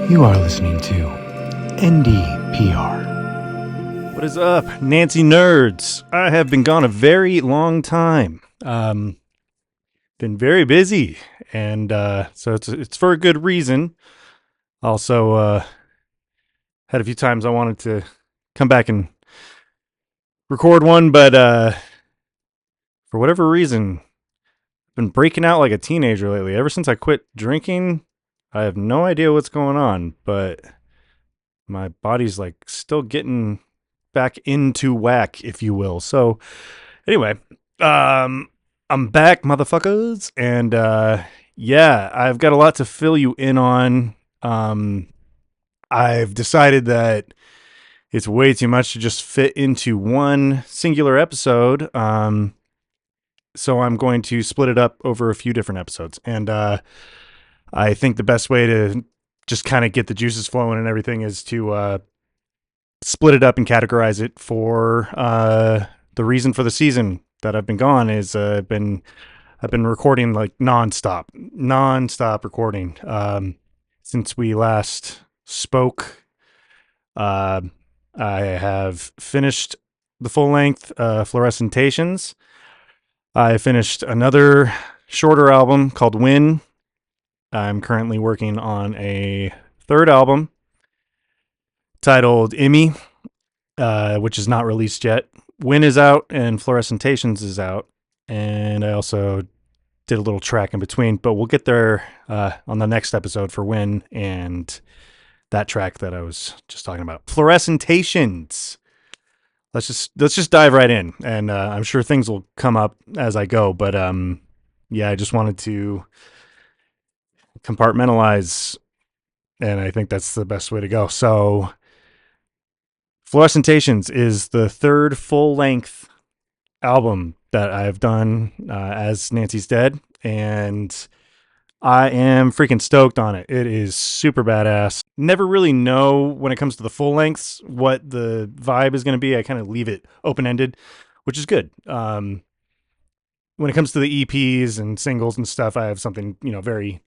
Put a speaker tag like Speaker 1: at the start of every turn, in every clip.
Speaker 1: You are listening to NDPR.
Speaker 2: What is up, Nancy nerds? I have been gone a very long time. Been very busy, and so it's for a good reason. Also, had a few times I wanted to come back and record one, but for whatever reason, I've been breaking out like a teenager lately. Ever since I quit drinking, I have no idea what's going on, but my body's like still getting back into whack, if you will. So anyway, I'm back, motherfuckers, and yeah, I've got a lot to fill you in on. I've decided that it's way too much to just fit into one singular episode. So I'm going to split it up over a few different episodes, and I think the best way to just kind of get the juices flowing and everything is to split it up and categorize it for the reason for the season that I've been gone is I've been recording like nonstop recording since we last spoke. I have finished the full length Fluorescentations. I finished another shorter album called Win. I'm currently working on a third album titled Immy, which is not released yet. Win is out and Fluorescentations is out. And I also did a little track in between, but we'll get there on the next episode for Win and that track that I was just talking about. Fluorescentations. Let's just dive right in, and I'm sure things will come up as I go. But yeah, I just wanted to compartmentalize, and I think that's the best way to go. So, Fluorescentations is the third full length album that I've done as Nancy's Dead, and I am freaking stoked on it. It is super badass. Never really know when it comes to the full lengths what the vibe is going to be. I kind of leave it open ended, which is good. When it comes to the EPs and singles and stuff, I have something very,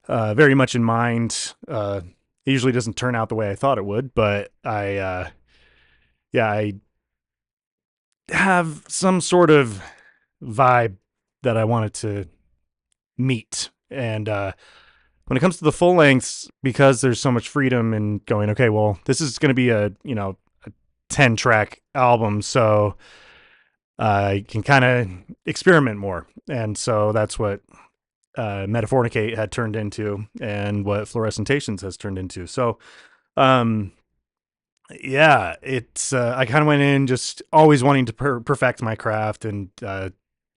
Speaker 2: very much in mind. It usually doesn't turn out the way I thought it would, but I have some sort of vibe that I wanted to meet. And when it comes to the full lengths, because there's so much freedom in going, okay, well, this is going to be a 10 track album, so I can kind of experiment more. And so that's what Metafornicate had turned into and what Fluorescentations has turned into. So yeah, it's I kind of went in just always wanting to perfect my craft and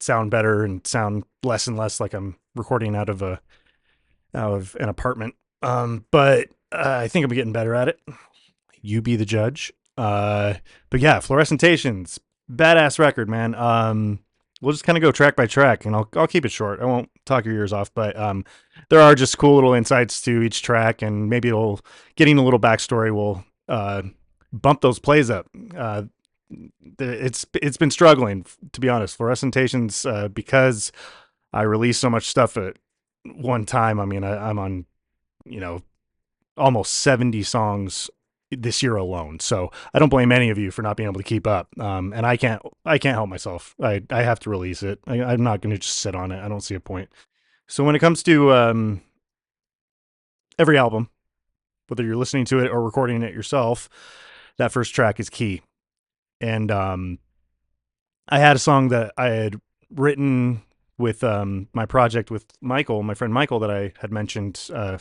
Speaker 2: sound better and sound less and less like I'm recording out of an apartment. But I think I'm getting better at it. You be the judge. But yeah, Fluorescentations, badass record, man. We'll just kind of go track by track, and I'll keep it short. I won't talk your ears off, but there are just cool little insights to each track, and maybe getting a little backstory will bump those plays up. It's been struggling, to be honest. Fluorescentations, because I release so much stuff at one time. I mean, I'm on, almost 70 songs this year alone. So I don't blame any of you for not being able to keep up. And I can't help myself. I have to release it. I'm not going to just sit on it. I don't see a point. So when it comes to every album, whether you're listening to it or recording it yourself, that first track is key. And I had a song that I had written with my project with Michael, my friend Michael, that I had mentioned. I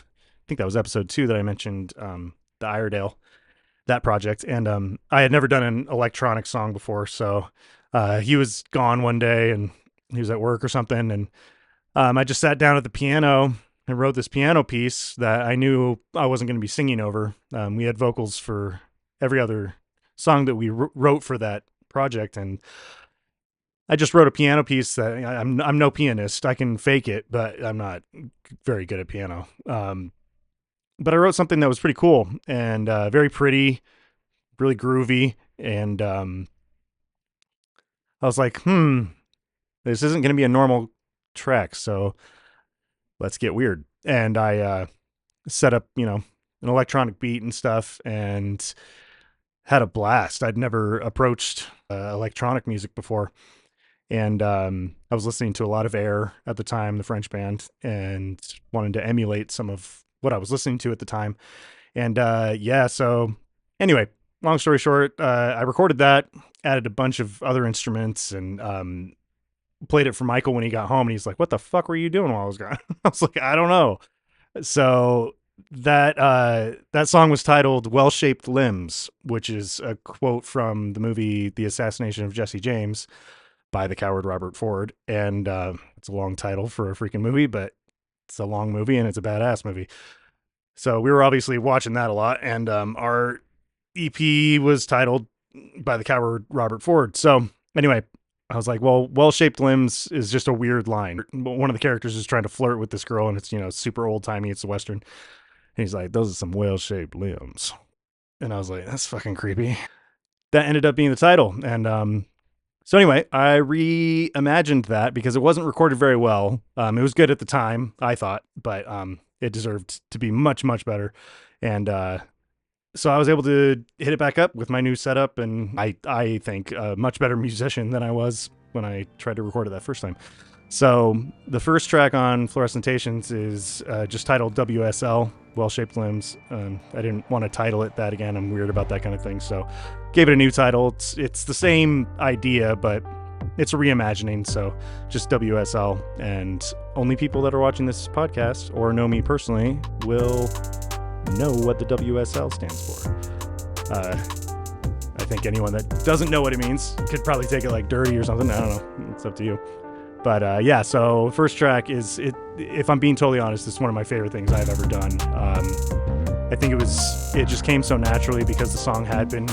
Speaker 2: think that was episode 2 that I mentioned, the Iredale, that project. And I had never done an electronic song before. So he was gone one day and he was at work or something. And I just sat down at the piano and wrote this piano piece that I knew I wasn't going to be singing over. We had vocals for every other song that we wrote for that project. And I just wrote a piano piece that I'm no pianist. I can fake it, but I'm not very good at piano. But I wrote something that was pretty cool and very pretty, really groovy. And I was like, this isn't going to be a normal track, so let's get weird. And I set up, an electronic beat and stuff, and had a blast. I'd never approached electronic music before, and I was listening to a lot of Air at the time, the French band, and wanted to emulate some of what I was listening to at the time. And yeah, so anyway, long story short, I recorded that, added a bunch of other instruments, and played it for Michael when he got home. And he's like, "What the fuck were you doing while I was gone?" I was like, "I don't know." So that song was titled "Well Shaped Limbs," which is a quote from the movie The Assassination of Jesse James by the coward Robert Ford. And it's a long title for a freaking movie, but it's a long movie and it's a badass movie. So we were obviously watching that a lot, and our EP was titled by the coward Robert Ford. So anyway, I was like, well shaped limbs is just a weird line. One of the characters is trying to flirt with this girl, and it's, super old timey. It's a Western. And he's like, those are some well shaped limbs. And I was like, that's fucking creepy. That ended up being the title. And so anyway, I reimagined that because it wasn't recorded very well. It was good at the time, I thought, but it deserved to be much, much better. And so I was able to hit it back up with my new setup, and I think a much better musician than I was when I tried to record it that first time. So the first track on Fluorescentations is just titled WSL, Well Shaped Limbs. I didn't want to title it that again. I'm weird about that kind of thing. So gave it a new title. It's the same idea, but it's a reimagining. So just WSL. And only people that are watching this podcast or know me personally will know what the WSL stands for. I think anyone that doesn't know what it means could probably take it like dirty or something. I don't know. It's up to you. But yeah, so first track is it. If I'm being totally honest, it's one of my favorite things I've ever done. I think it just came so naturally because the song had been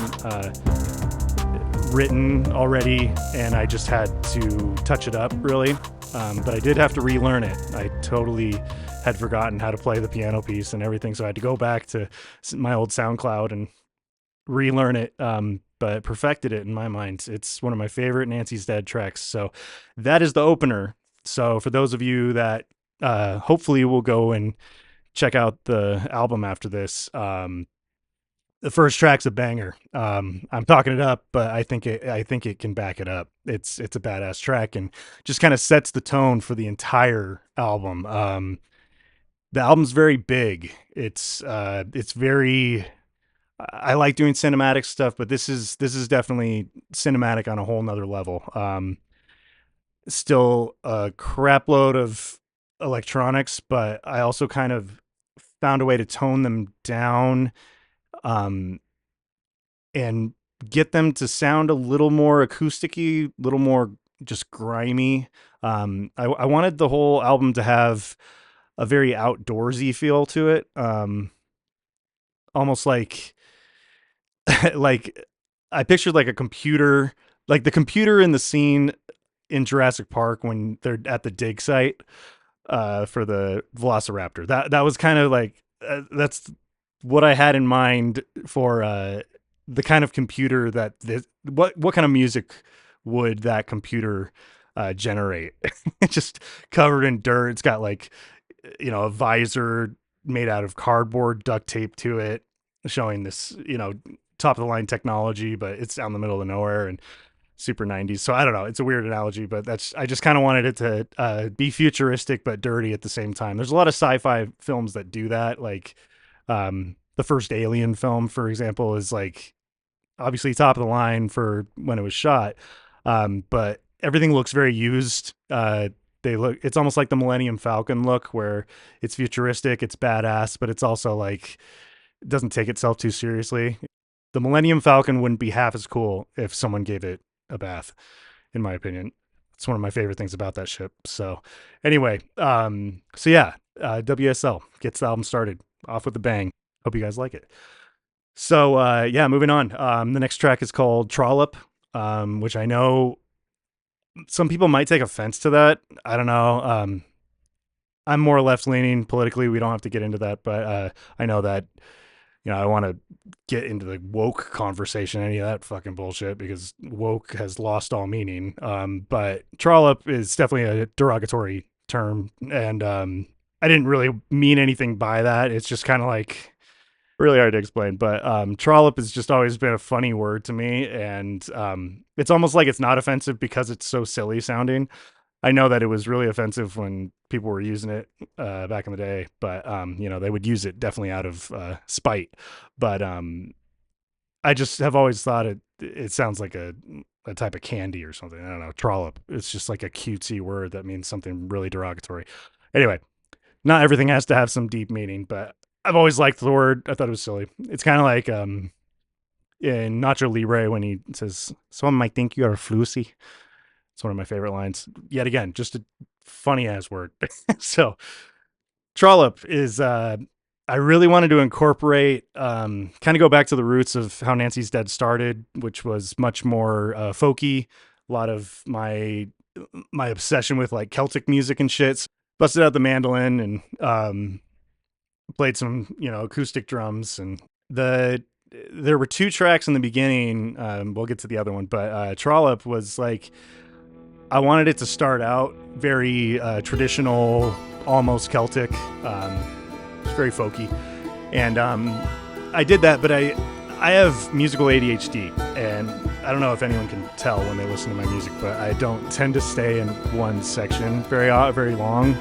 Speaker 2: written already, and I just had to touch it up really. But I did have to relearn it. I totally had forgotten how to play the piano piece and everything, so I had to go back to my old SoundCloud and relearn it. But perfected it in my mind. It's one of my favorite Nancy's Dead tracks. So that is the opener. So for those of you that hopefully will go and check out the album after this, the first track's a banger. I'm talking it up, but I think it can back it up. It's a badass track and just kind of sets the tone for the entire album. The album's very big. It's very. I like doing cinematic stuff, but this is definitely cinematic on a whole nother level. Still a crap load of electronics, but I also kind of found a way to tone them down, um, and get them to sound a little more acousticy, a little more just grimy. I wanted the whole album to have a very outdoorsy feel to it, almost like like I pictured like a computer, like the computer in the scene in Jurassic Park when they're at the dig site for the Velociraptor. That was kind of like that's what I had in mind for the kind of computer that what kind of music would that computer generate? It's just covered in dirt. It's got like a visor made out of cardboard duct tape to it, showing this top of the line technology, but it's out in the middle of nowhere and super 90s. So I don't know. It's a weird analogy, but I just kind of wanted it to be futuristic but dirty at the same time. There's a lot of sci-fi films that do that. Like the first Alien film, for example, is like obviously top of the line for when it was shot. But everything looks very used. It's almost like the Millennium Falcon look where it's futuristic, it's badass, but it's also like, it doesn't take itself too seriously. The Millennium Falcon wouldn't be half as cool if someone gave it a bath, in my opinion. It's one of my favorite things about that ship. So anyway, so yeah, WSL gets the album started off with a bang. Hope you guys like it. So yeah, moving on. The next track is called Trollop, which I know some people might take offense to that. I don't know. I'm more left leaning politically. We don't have to get into that, but I know that I don't want to get into the woke conversation, any of that fucking bullshit, because woke has lost all meaning. But trollop is definitely a derogatory term, and I didn't really mean anything by that. It's just kind of like really hard to explain. But trollop has just always been a funny word to me, and it's almost like it's not offensive because it's so silly sounding. I know that it was really offensive when people were using it back in the day, but they would use it definitely out of spite. But I just have always thought it sounds like a type of candy or something. I don't know, trollop. It's just like a cutesy word that means something really derogatory. Anyway, not everything has to have some deep meaning, but I've always liked the word. I thought it was silly. It's kind of like in Nacho Libre when he says, "Someone might think you're flusy." It's one of my favorite lines. Yet again, just a funny ass word. So trollop is I really wanted to incorporate kind of go back to the roots of how Nancy's Dead started, which was much more folky. A lot of my obsession with like Celtic music and shit. Busted out the mandolin and played some acoustic drums, and there were two tracks in the beginning. We'll get to the other one, but trollop was like I wanted it to start out very traditional, almost Celtic. It's very folky, and I did that. But I have musical ADHD, and I don't know if anyone can tell when they listen to my music, but I don't tend to stay in one section very long.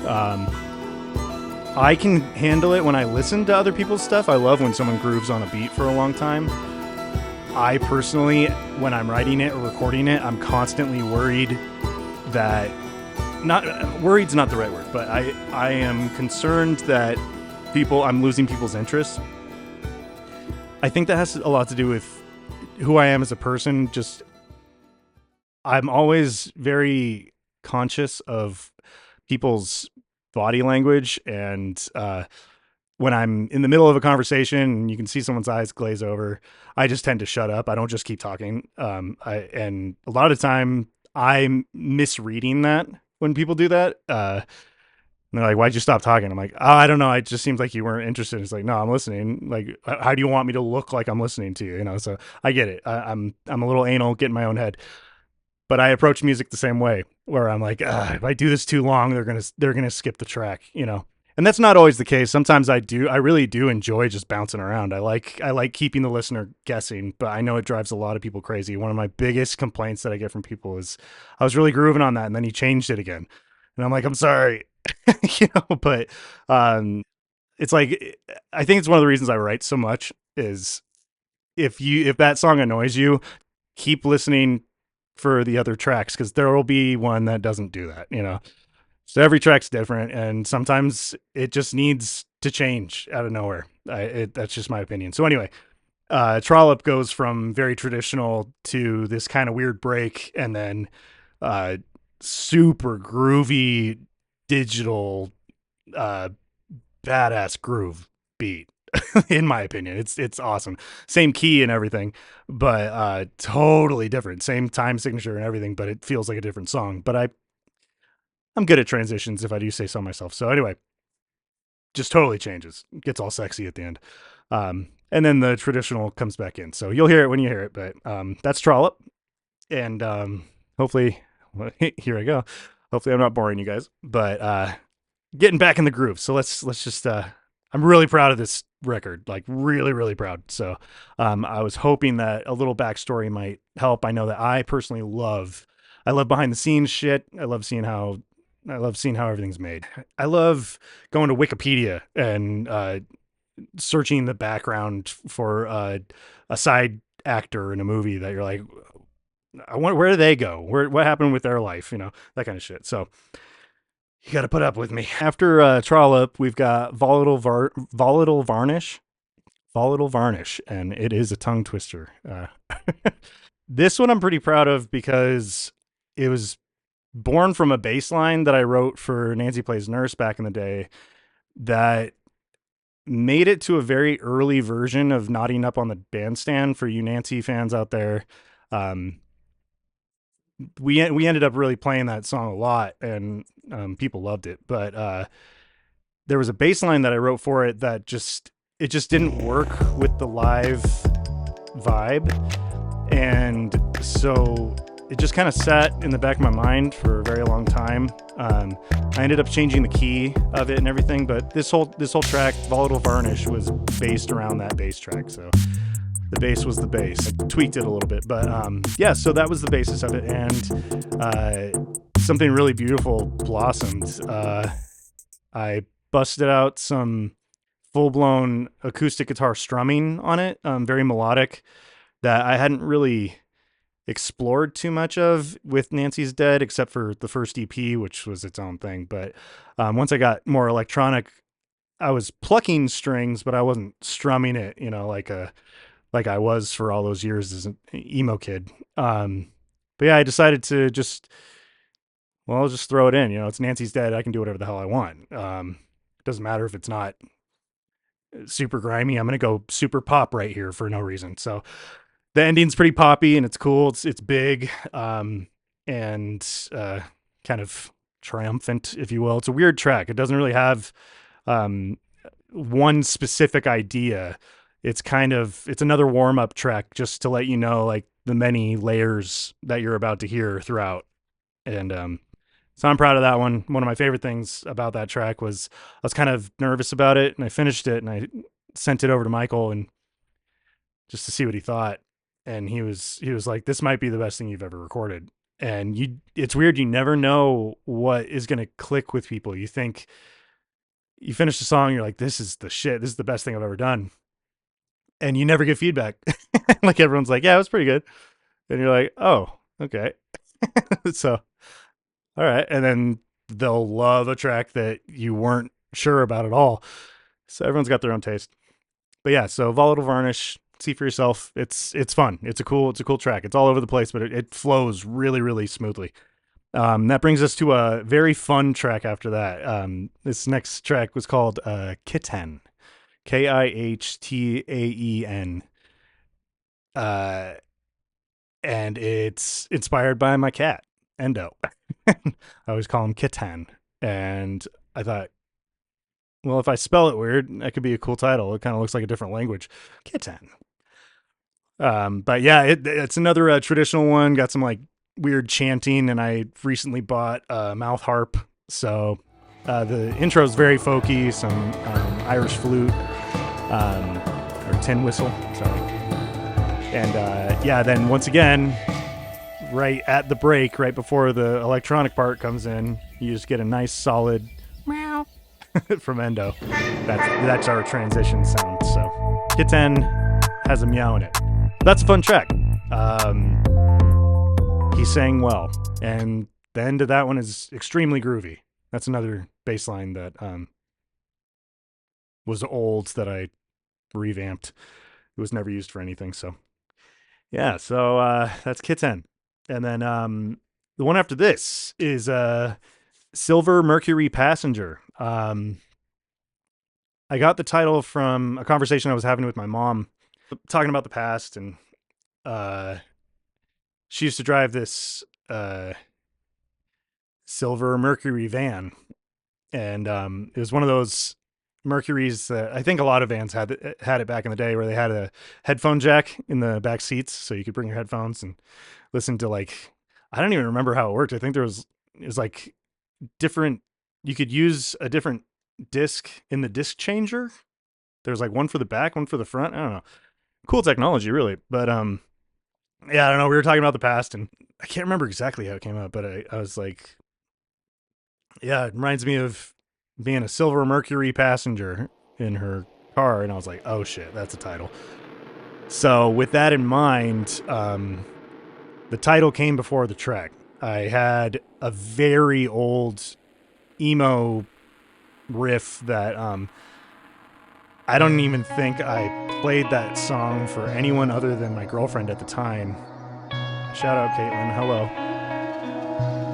Speaker 2: I can handle it when I listen to other people's stuff. I love when someone grooves on a beat for a long time. I personally, when I'm writing it or recording it, I'm constantly worried that worried's not the right word, but I am concerned that I'm losing people's interest. I think that has a lot to do with who I am as a person. Just I'm always very conscious of people's body language, and when I'm in the middle of a conversation and you can see someone's eyes glaze over, I just tend to shut up. I don't just keep talking. And a lot of the time I'm misreading that when people do that. And they're like, "Why'd you stop talking?" I'm like, "Oh, I don't know. It just seems like you weren't interested." It's like, "No, I'm listening. Like, how do you want me to look like I'm listening to you?" So I get it. I'm a little anal, get in my own head, but I approach music the same way, where I'm like, if I do this too long, they're gonna skip the track. And that's not always the case. Sometimes I really do enjoy just bouncing around. I like keeping the listener guessing, but I know it drives a lot of people crazy. One of my biggest complaints that I get from people is, I was really grooving on that, and then he changed it again, and I'm like, I'm sorry. But it's like, I think it's one of the reasons I write so much is if that song annoys you, keep listening for the other tracks, because there will be one that doesn't do that. So every track's different, and sometimes it just needs to change out of nowhere. That's just my opinion. So anyway, trollop goes from very traditional to this kind of weird break, and then super groovy digital badass groove beat. In my opinion, it's awesome. Same key and everything, but totally different. Same time signature and everything, but it feels like a different song. But I'm good at transitions, if I do say so myself. So anyway, just totally changes. Gets all sexy at the end. And then the traditional comes back in. So you'll hear it when you hear it, but that's trollop. And hopefully, here I go. Hopefully I'm not boring you guys, but getting back in the groove. So let's just I'm really proud of this record, like really, really proud. So I was hoping that a little backstory might help. I know that I personally I love behind the scenes shit. I love seeing how everything's made. I love going to Wikipedia and searching the background for a side actor in a movie that you're like, I wonder, where do they go? What happened with their life? That kind of shit. So you got to put up with me. After trollop, we've got volatile varnish, and it is a tongue twister. This one I'm pretty proud of because it was born from a bass line that I wrote for Nancy Plays Nurse back in the day that made it to a very early version of Knotting Up on the Bandstand. For you Nancy fans out there, we ended up really playing that song a lot, and people loved it. But there was a bass line that I wrote for it that just didn't work with the live vibe, and so it just kind of sat in the back of my mind for a very long time. I ended up changing the key of it and everything, but this whole track, Volatile Varnish, was based around that bass track. So the bass was the bass. I tweaked it a little bit, but yeah. So that was the basis of it, and something really beautiful blossomed. I busted out some full-blown acoustic guitar strumming on it, very melodic, that I hadn't really explored too much of with Nancy's Dead, except for the first EP, which was its own thing. But once I got more electronic, I was plucking strings, but I wasn't strumming it, like I was for all those years as an emo kid. But yeah, I decided to I'll just throw it in. It's Nancy's Dead. I can do whatever the hell I want. It doesn't matter if it's not super grimy. I'm gonna go super pop right here for no reason. So the ending's pretty poppy and it's cool. It's big, and kind of triumphant, if you will. It's a weird track. It doesn't really have one specific idea. It's another warm up track just to let you know like the many layers that you're about to hear throughout. And so I'm proud of that one. One of my favorite things about that track was I was kind of nervous about it, and I finished it and I sent it over to Michael and just to see what he thought. And he was like, "This might be the best thing you've ever recorded." And it's weird. You never know what is going to click with people. You think you finish the song, you're like, "This is the shit. This is the best thing I've ever done." And you never get feedback. Like everyone's like, "Yeah, it was pretty good." And you're like, "Oh, okay." So, all right. And then they'll love a track that you weren't sure about at all. So everyone's got their own taste. But yeah, so Volatile Varnish, see for yourself. It's fun. It's a cool track. It's all over the place, but it flows really, really smoothly. That brings us to a very fun track after that. This next track was called Kitten. Kihtaen. And it's inspired by my cat, Endo. I always call him Kitten. And I thought, well, if I spell it weird, that could be a cool title. It kind of looks like a different language. Kitten. But yeah, it's another traditional one. Got some like weird chanting, and I recently bought a mouth harp. So the intro is very folky, some Irish flute, or tin whistle. Sorry. And yeah, then once again, right at the break, right before the electronic part comes in, you just get a nice solid meow from Endo. That's our transition sound. So Kitten has a meow in it. That's a fun track. He sang well, and the end of that one is extremely groovy. That's another bass line that was old that I revamped. It was never used for anything. So yeah, so that's Kitten. And then the one after this is Silver Mercury Passenger. I got the title from a conversation I was having with my mom, talking about the past, and she used to drive this silver Mercury van, and it was one of those Mercuries that I think a lot of vans had it back in the day, where they had a headphone jack in the back seats, so you could bring your headphones and listen to, like, I don't even remember how it worked. I think it was like different. You could use a different disc in the disc changer. There's like one for the back, one for the front. I don't know. Cool technology, really. But yeah, I don't know. We were talking about the past, and I can't remember exactly how it came up, but I was like, yeah, it reminds me of being a Silver Mercury passenger in her car, and I was like, oh shit, that's a title. So with that in mind, the title came before the track. I had a very old emo riff that I don't even think I played that song for anyone other than my girlfriend at the time. Shout out Caitlin, hello.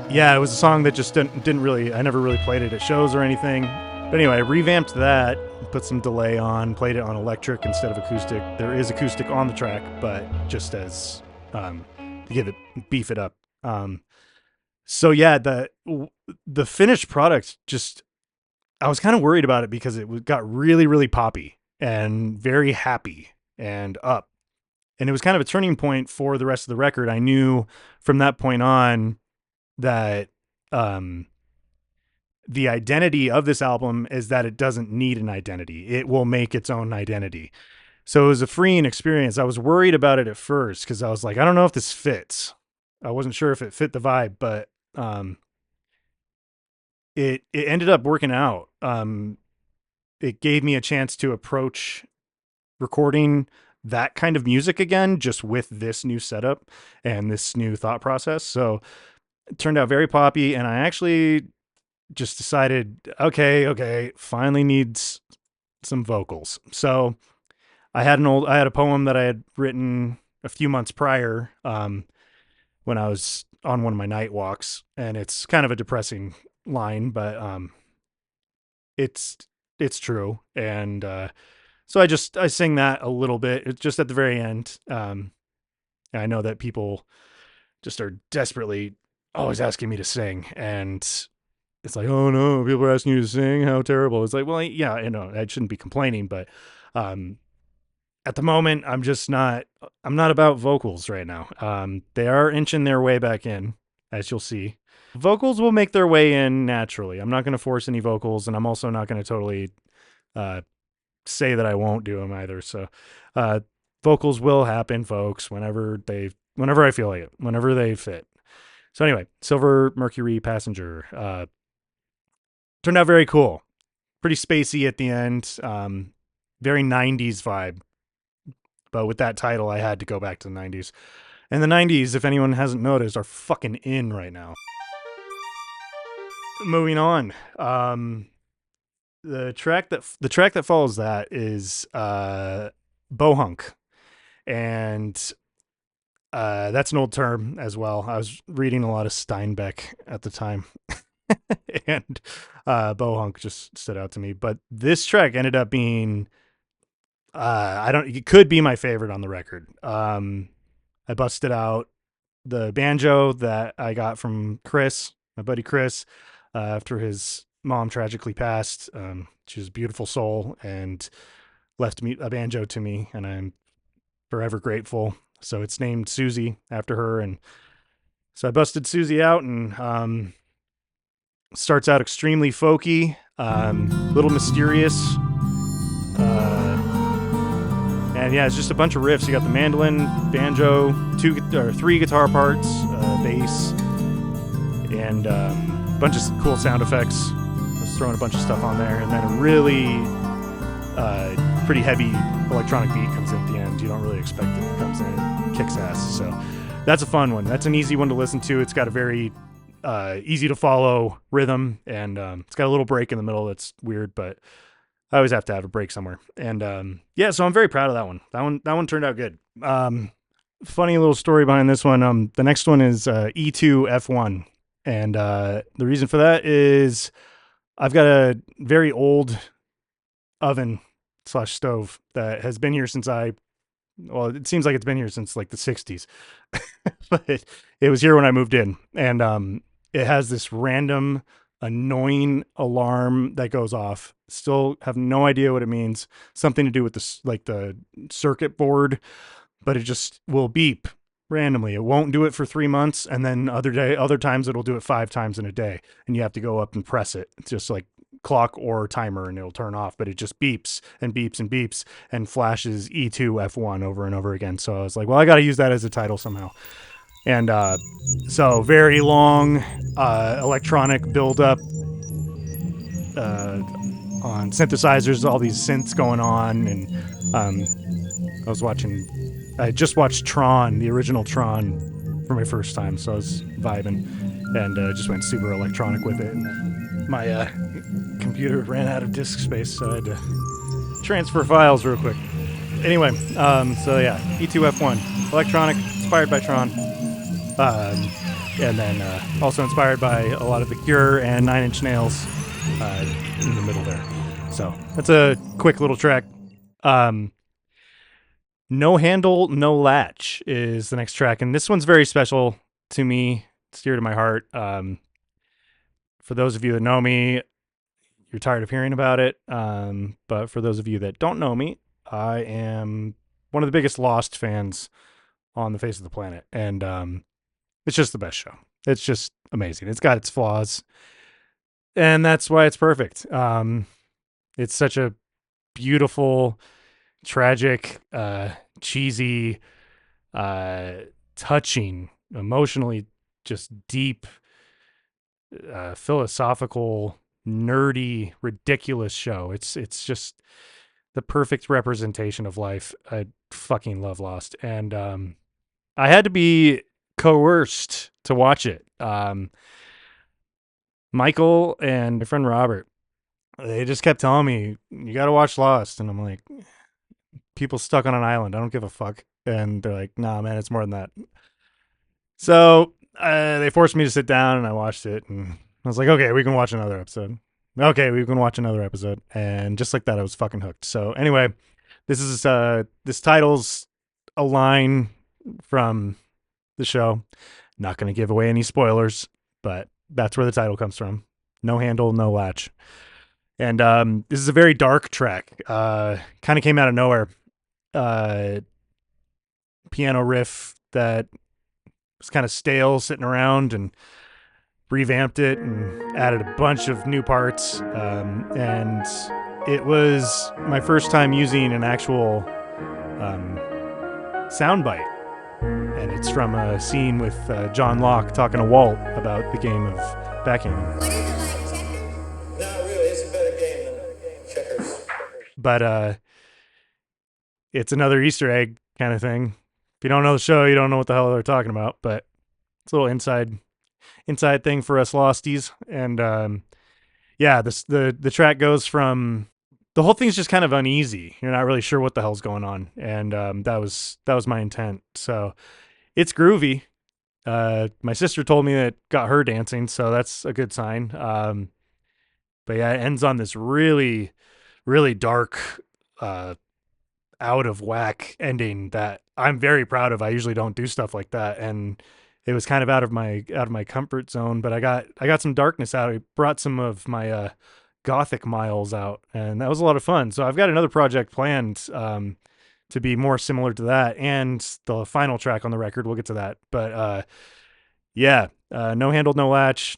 Speaker 2: Yeah, it was a song that just didn't really, I never really played it at shows or anything. But anyway, I revamped that, put some delay on, played it on electric instead of acoustic. There is acoustic on the track, but just as to beef it up. So yeah, the finished product, just, I was kind of worried about it because it got really, really poppy and very happy and up. And it was kind of a turning point for the rest of the record. I knew from that point on that um, the identity of this album is that it doesn't need an identity. It will make its own identity. So it was a freeing experience. I was worried about it at first because I was like, I don't know if this fits. I wasn't sure if it fit the vibe, but it ended up working out. It gave me a chance to approach recording that kind of music again, just with this new setup and this new thought process. So it turned out very poppy, and I actually just decided, okay, finally needs some vocals. So I had a poem that I had written a few months prior, when I was on one of my night walks, and it's kind of a depressing line, but it's it's true. And so I sing that a little bit. It's just at the very end. I know that people just are desperately always asking me to sing, and it's like, oh no, people are asking you to sing. How terrible! It's like, well, yeah, you know, I shouldn't be complaining, but um, at the moment, I'm just not. I'm not about vocals right now. They are inching their way back in, as you'll see. Vocals will make their way in naturally. I'm not going to force any vocals, and I'm also not going to totally uh, say that I won't do them either. So, uh, vocals will happen, folks, whenever I feel like it, whenever they fit. So anyway, Silver Mercury Passenger turned out very cool, pretty spacey at the end, very '90s vibe. But with that title, I had to go back to the '90s. And the '90s, if anyone hasn't noticed, are fucking in right now. Moving on. The track that follows that is Bohunk, and that's an old term as well. I was reading a lot of Steinbeck at the time, and Bohunk just stood out to me. But this track ended up being I don't. It could be my favorite on the record. I busted out the banjo that I got from Chris, my buddy Chris, after his mom tragically passed. She was a beautiful soul and left me a banjo to me, and I'm forever grateful. So it's named Susie after her, and so I busted Susie out, and starts out extremely folky, little mysterious. And yeah, it's just a bunch of riffs. You got the mandolin, banjo, three guitar parts, bass, and a bunch of cool sound effects. I was throwing a bunch of stuff on there, and then a really pretty heavy electronic beat comes in at the end. You don't really expect it. It comes in and kicks ass. So that's a fun one. That's an easy one to listen to. It's got a very easy to follow rhythm, and it's got a little break in the middle that's weird, but I always have to have a break somewhere. And yeah, so I'm very proud of that one. That one turned out good. Funny little story behind this one. The next one is E2 F1. And the reason for that is I've got a very old oven / stove that has been here well, it seems like it's been here since like the 60s, but it was here when I moved in. And it has this random annoying alarm that goes off. Still have no idea what it means. Something to do with the circuit board, but it just will beep randomly. It won't do it for 3 months, and then other times it'll do it 5 times in a day, and you have to go up and press it. It's just like clock or timer, and it'll turn off, but it just beeps and beeps and beeps and flashes E2 F1 over and over again. So I was like, well, I got to use that as a title somehow. And so very long electronic buildup on synthesizers, all these synths going on. And I just watched Tron, the original Tron, for my first time. So I was vibing and just went super electronic with it. And my computer ran out of disk space, so I had to transfer files real quick. Anyway, so yeah, E2F1, electronic, inspired by Tron. And then also inspired by a lot of The Cure and Nine Inch Nails in the middle there. So that's a quick little track. No Handle, No Latch is the next track, and this one's very special to me. It's dear to my heart. For those of you that know me, you're tired of hearing about it. But for those of you that don't know me, I am one of the biggest Lost fans on the face of the planet, and it's just the best show. It's just amazing. It's got its flaws, and that's why it's perfect. It's such a beautiful, tragic, cheesy, uh, touching, emotionally just deep, philosophical, nerdy, ridiculous show. It's just the perfect representation of life. I fucking love Lost, and I had to be coerced to watch it. Michael and my friend Robert, they just kept telling me, you got to watch Lost. And I'm like, people stuck on an island. I don't give a fuck. And they're like, nah, man, it's more than that. So they forced me to sit down and I watched it. And I was like, okay, we can watch another episode. Okay, we can watch another episode. And just like that, I was fucking hooked. So anyway, this title's a line from the show. Not going to give away any spoilers, but that's where the title comes from. No handle, no latch. And this is a very dark track. Kind of came out of nowhere. Piano riff that was kind of stale sitting around, and revamped it and added a bunch of new parts. And it was my first time using an actual soundbite. And it's from a scene with John Locke talking to Walt about the game of backgammon.
Speaker 1: What is it like checkers?
Speaker 3: No, really, it's a better game than checkers.
Speaker 2: But it's another Easter egg kind of thing. If you don't know the show, you don't know what the hell they're talking about. But it's a little inside thing for us Losties. And yeah, the track goes from, the whole thing's just kind of uneasy. You're not really sure what the hell's going on, and that was my intent. So it's groovy. My sister told me that it got her dancing, so that's a good sign. But yeah, it ends on this really, really dark, out of whack ending that I'm very proud of. I usually don't do stuff like that, and it was kind of out of my comfort zone. But I got some darkness out. I brought some of my gothic miles out, and that was a lot of fun. So I've got another project planned to be more similar to that, and the final track on the record, we'll get to that. But yeah, no handle, no latch.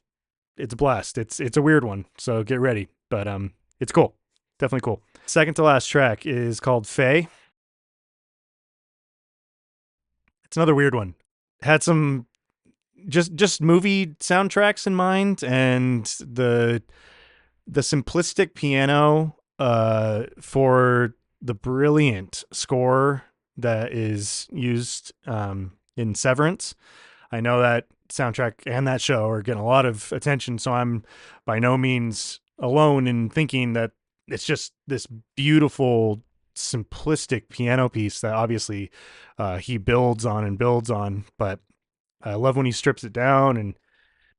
Speaker 2: It's a blast. It's a weird one, so get ready. But it's cool. Definitely cool. Second to last track is called Faye. It's another weird one. Had some just movie soundtracks in mind, and the simplistic piano for the brilliant score that is used in Severance. I know that soundtrack and that show are getting a lot of attention, so I'm by no means alone in thinking that it's just this beautiful, simplistic piano piece that obviously he builds on and builds on. But I love when he strips it down and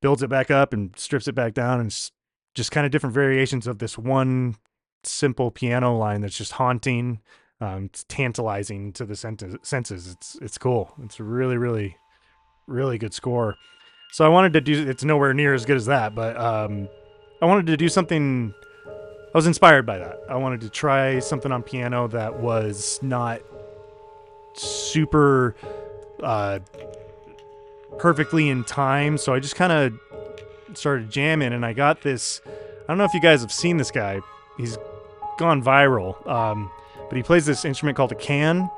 Speaker 2: builds it back up and strips it back down, and just kind of different variations of this one simple piano line that's just haunting. It's tantalizing to the senses. It's cool. It's a really, really, really good score. So I wanted to do, it's nowhere near as good as that, but I wanted to do something. I was inspired by that. I wanted to try something on piano that was not super perfectly in time. So I just kind of started jamming, and I got this. I don't know if you guys have seen this guy. He's gone viral, but he plays this instrument called a can,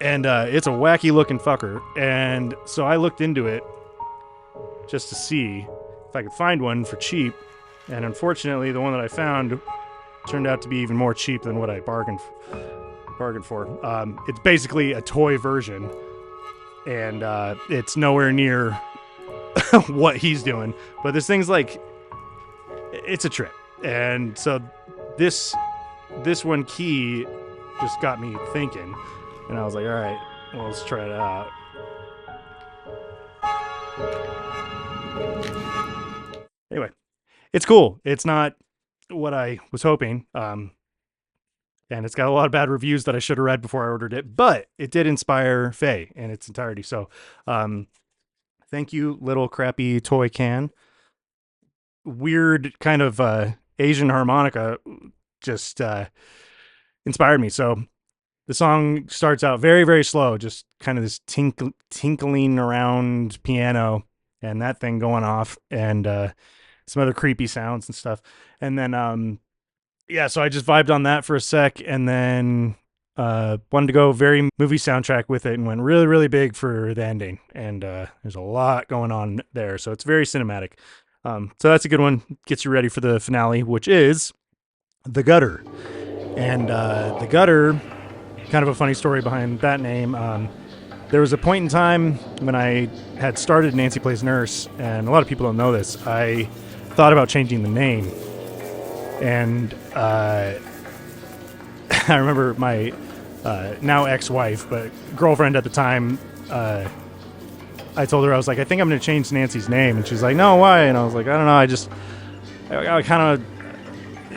Speaker 2: and it's a wacky looking fucker. And so I looked into it just to see if I could find one for cheap, and unfortunately the one that I found turned out to be even more cheap than what I bargained for. It's basically a toy version, and it's nowhere near what he's doing. But this thing's like, it's a trip. And so this one key just got me thinking, and I was like, all right, well, let's try it out. Anyway, it's cool. It's not what I was hoping. And it's got a lot of bad reviews that I should have read before I ordered it, but it did inspire Faye in its entirety. So thank you, little crappy toy can. Weird kind of Asian harmonica, just inspired me. So the song starts out very, very slow, just kind of this tinkling around piano and that thing going off, and some other creepy sounds and stuff. And then, yeah, so I just vibed on that for a sec, and then wanted to go very movie soundtrack with it, and went really, really big for the ending. And there's a lot going on there, so it's very cinematic. So that's a good one. Gets you ready for the finale, which is The Gutter. And The Gutter, kind of a funny story behind that name. There was a point in time when I had started Nancy Plays Nurse, and a lot of people don't know this. I thought about changing the name, and I remember my now ex-wife, but girlfriend at the time. I told her, I was like, I think I'm going to change Nancy's name, and she's like, no, why? And I was like, I don't know. I kind of,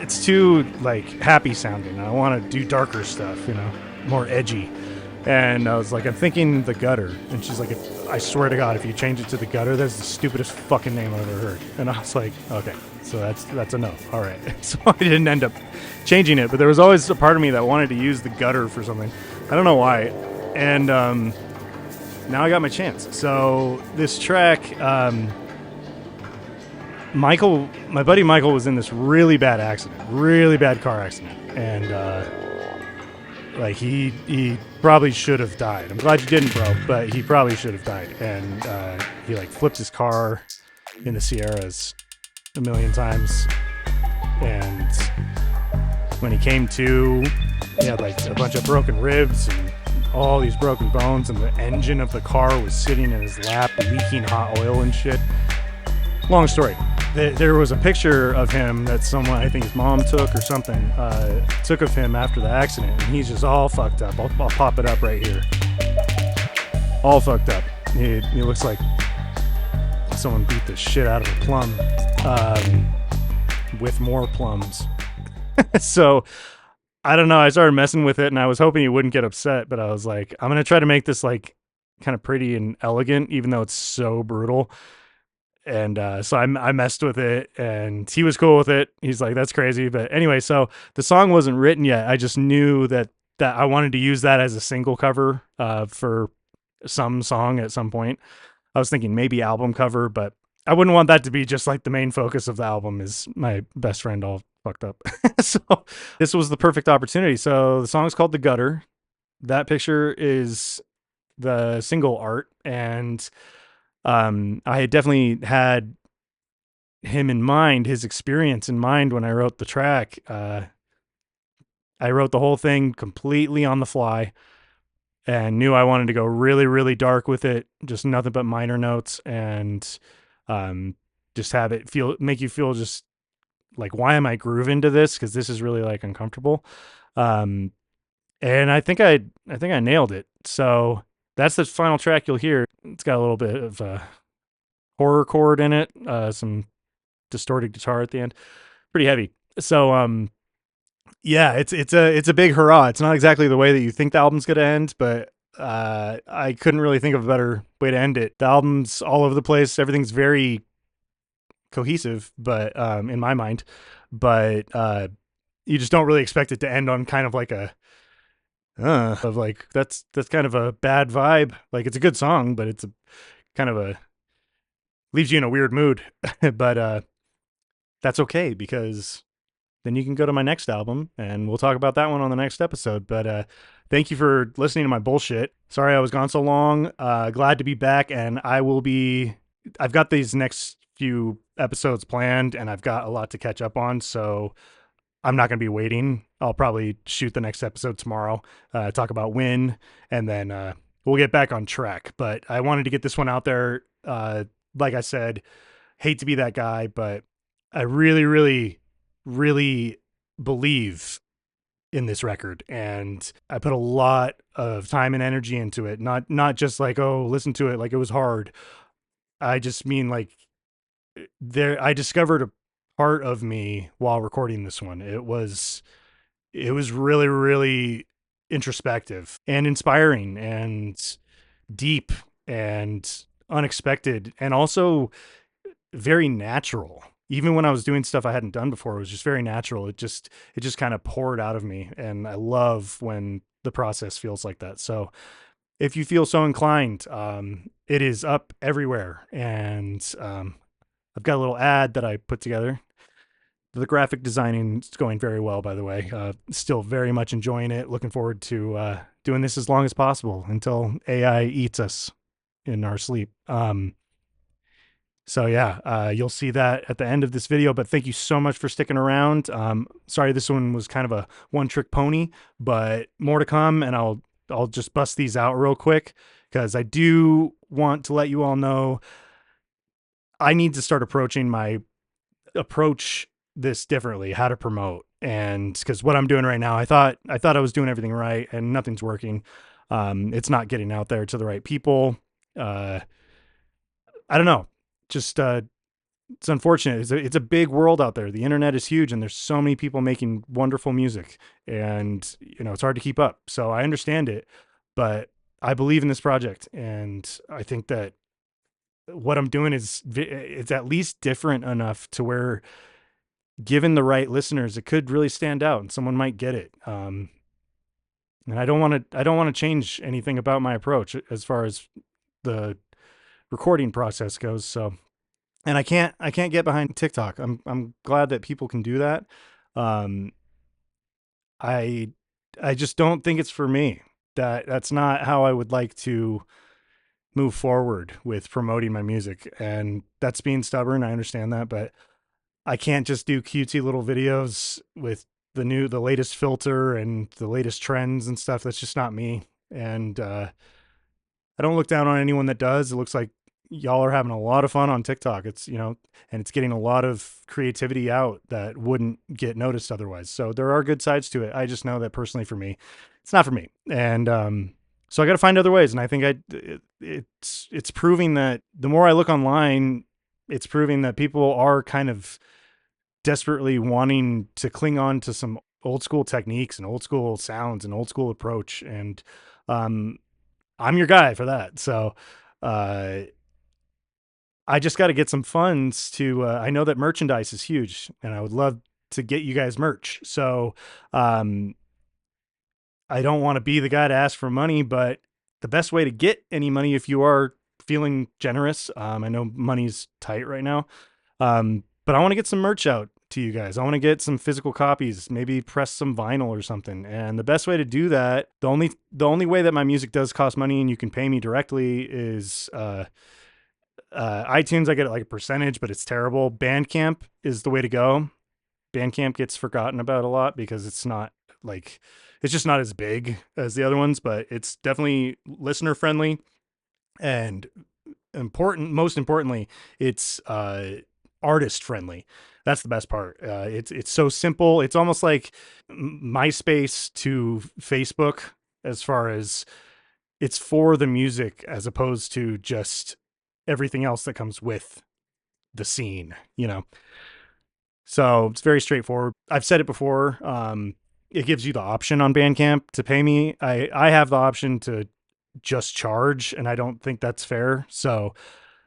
Speaker 2: it's too like happy sounding. I want to do darker stuff, more edgy. And I was like, I'm thinking The Gutter. And she's like, I swear to God, if you change it to The Gutter, that's the stupidest fucking name I've ever heard. And I was like, okay, so that's a no. All right. So I didn't end up changing it, but there was always a part of me that wanted to use The Gutter for something. I don't know why. And now I got my chance. So this track, Michael, my buddy Michael, was in this really bad accident, really bad car accident. And like he probably should have died. I'm glad you didn't, bro, but he probably should have died. And he like flipped his car in the Sierras a million times. And when he came to, he had like a bunch of broken ribs and all these broken bones, and the engine of the car was sitting in his lap, leaking hot oil and shit. Long story. There was a picture of him that someone, I think his mom took or something, took of him after the accident, and he's just all fucked up. I'll pop it up right here. All fucked up. He looks like someone beat the shit out of a plum, with more plums. So, I don't know. I started messing with it, and I was hoping he wouldn't get upset, but I was like, I'm going to try to make this like kind of pretty and elegant, even though it's so brutal. And so I messed with it, and he was cool with it. He's like, that's crazy. But anyway, so the song wasn't written yet. I just knew that I wanted to use that as a single cover for some song at some point. I was thinking maybe album cover, but I wouldn't want that to be just like the main focus of the album is my best friend all fucked up. So this was the perfect opportunity. So the song is called The Gutter. That picture is the single art, and I had definitely had him in mind, his experience in mind when I wrote the track. I wrote the whole thing completely on the fly and knew I wanted to go really, really dark with it, just nothing but minor notes, and just have it make you feel just like, why am I grooving to this? Because this is really like uncomfortable. And I think I nailed it. So that's the final track you'll hear. It's got a little bit of horror chord in it, some distorted guitar at the end, pretty heavy. So yeah, it's a big hurrah. It's not exactly the way that you think the album's gonna end, but I couldn't really think of a better way to end it. The album's all over the place. Everything's very cohesive, but in my mind, but you just don't really expect it to end on kind of like a of like that's kind of a bad vibe. Like, it's a good song, but it's a kind of a leaves you in a weird mood. But that's okay, because then you can go to my next album and we'll talk about that one on the next episode. But thank you for listening to my bullshit. Sorry I was gone so long. Glad to be back, and I've got these next few episodes planned, and I've got a lot to catch up on, so I'm not going to be waiting. I'll probably shoot the next episode tomorrow, talk about Win, and then we'll get back on track. But I wanted to get this one out there. Like I said, hate to be that guy, but I really, really, really believe in this record, and I put a lot of time and energy into it. Not just like, oh, listen to it like it was hard. I just mean like I discovered a part of me while recording this one. It was really, really introspective and inspiring and deep and unexpected, and also very natural. even when I was doing stuff I hadn't done before, it was just very natural. It just kind of poured out of me, and I love when the process feels like that. So if you feel so inclined, it is up everywhere, and I've got a little ad that I put together. The graphic designing is going very well, by the way. Still very much enjoying it. Looking forward to doing this as long as possible until AI eats us in our sleep. So yeah, you'll see that at the end of this video. But thank you so much for sticking around. Sorry, this one was kind of a one-trick pony, but more to come, and I'll just bust these out real quick because I do want to let you all know I need to start approach this differently, how to promote. And because what I'm doing right now, I thought I was doing everything right, and nothing's working. It's not getting out there to the right people. I don't know. Just it's unfortunate. It's a big world out there. The internet is huge, and there's so many people making wonderful music, and it's hard to keep up. So I understand it, but I believe in this project, and I think that what I'm doing is it's at least different enough to where, given the right listeners, it could really stand out, and someone might get it. And I don't want to change anything about my approach as far as the recording process goes. So, and I can't get behind TikTok. I'm glad that people can do that. Um, I I just don't think it's for me. That's not how I would like to move forward with promoting my music, and that's being stubborn. I understand that, but I can't just do cutesy little videos with the latest filter and the latest trends and stuff. That's just not me. And I don't look down on anyone that does. It looks like y'all are having a lot of fun on TikTok. And it's getting a lot of creativity out that wouldn't get noticed otherwise. So there are good sides to it. I just know that personally for me, it's not for me. And so I got to find other ways. And I think it's proving that the more I look online, it's proving that people are kind of desperately wanting to cling on to some old school techniques and old school sounds and old school approach. And um, I'm your guy for that. So uh, I just got to get some funds to. I know that merchandise is huge, and I would love to get you guys merch. So um, I don't want to be the guy to ask for money, but the best way to get any money, if you are feeling generous, I know money's tight right now, but I want to get some merch out to you guys. I want to get some physical copies, maybe press some vinyl or something. And the best way to do that, the only way that my music does cost money and you can pay me directly is iTunes. I get like a percentage, but it's terrible. Bandcamp is the way to go. Bandcamp gets forgotten about a lot because it's just not as big as the other ones, but it's definitely listener friendly, and most importantly, it's artist friendly. That's the best part. It's so simple. It's almost like MySpace to Facebook, as far as it's for the music as opposed to just everything else that comes with the scene. So it's very straightforward. I've said it before. It gives you the option on Bandcamp to pay me. I have the option to just charge, and I don't think that's fair. So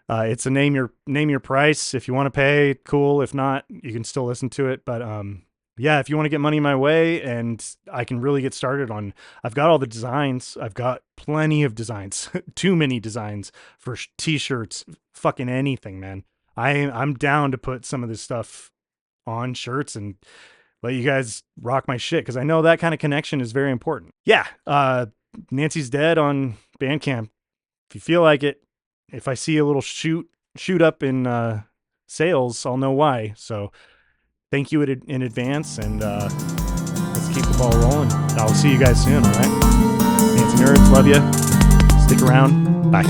Speaker 2: it's a name your price. If you want to pay, cool. If not, you can still listen to it. But yeah, if you want to get money my way, and I can really get started on, I've got all the designs. I've got plenty of designs, too many designs for t-shirts, fucking anything, man. I'm down to put some of this stuff on shirts and let you guys rock my shit, because I know that kind of connection is very important. Yeah, Nancy's Dead on Bandcamp. If you feel like it, if I see a little shoot up in sales, I'll know why. So thank you in advance, and let's keep the ball rolling. I'll see you guys soon, all right? Nancy Nerds, love you. Stick around. Bye.